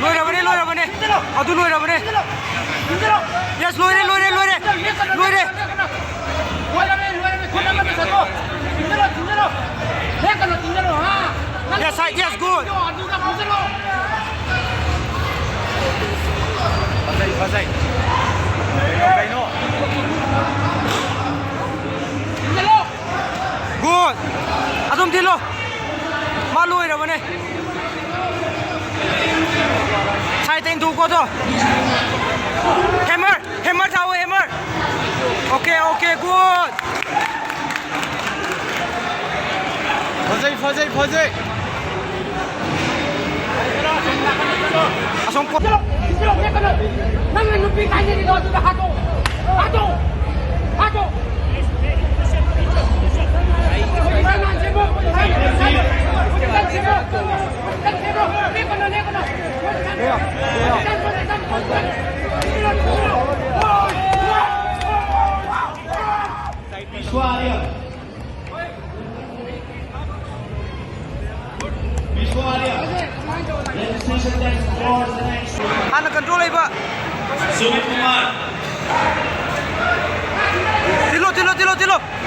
lôi ra bên đây ở tôi lôi ra bên đây yes lôi đi yes side yes good Pasay good atom dilo ma lôi ra bên đây sai tên thủ cô thôi hammer thao hammer ok good 퍼즐 아성 꼬 나는 눈빛 아니니 너 지금 하도 Ana control iba. Sumit Kumar. Tilo.